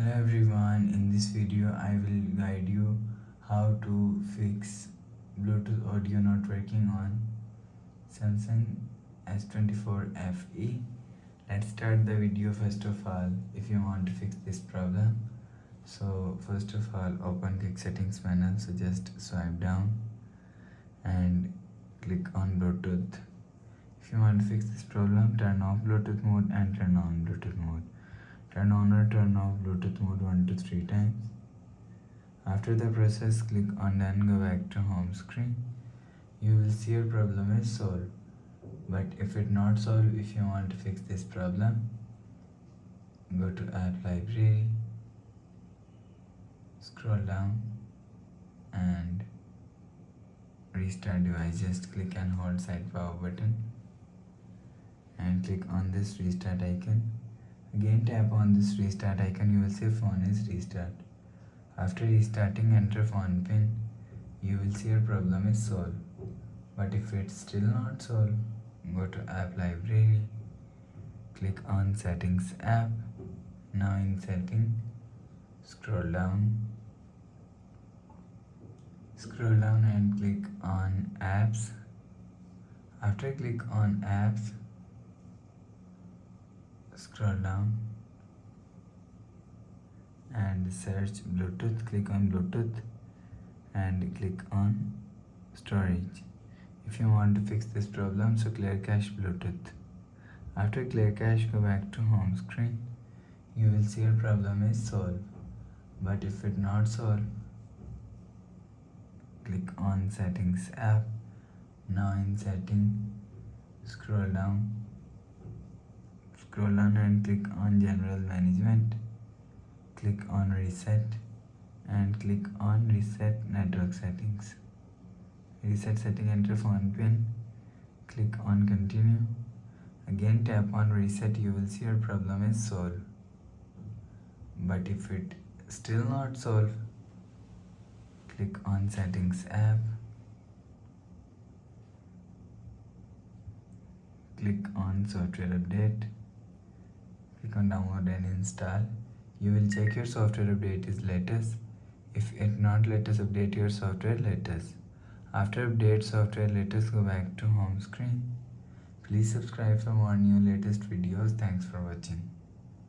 Hello everyone, in this video I will guide you how to fix Bluetooth audio not working on Samsung S24 FE. Let's start the video first of all if you want to fix this problem. So first of all, open quick settings panel, so just swipe down and click on Bluetooth. If you want to fix this problem, turn off Bluetooth mode and turn on Bluetooth mode. Turn on or turn off Bluetooth mode 1 to 3 times. After the process, click on Done, go back to home screen. You will see your problem is solved. But if it not solved, if you want to fix this problem, go to App Library, scroll down and restart device. Just click and hold side power button and click on this restart icon. Again tap on this restart icon, you will see phone is restart. After restarting, enter phone pin. You will see your problem is solved. But if it's still not solved, go to App Library, click on Settings App. Now in Setting, scroll down and click on Apps. After click on Apps, scroll down and search Bluetooth. Click on Bluetooth and click on storage. If you want to fix this problem, so clear cache Bluetooth. After clear cache, go back to home screen. You will see your problem is solved. But if it not solved, click on Settings app. Now in Setting, scroll down and click on General Management. Click on Reset and click on Reset Network Settings. Reset setting, enter phone pin. Click on Continue. Again tap on Reset. You will see your problem is solved. But if it still not solved, click on Settings app. Click on Software Update. Click on Download and Install. You will check your software update is latest. If it not latest, update your software latest. After update software latest, go back to home screen. Please subscribe for more new latest videos. Thanks for watching.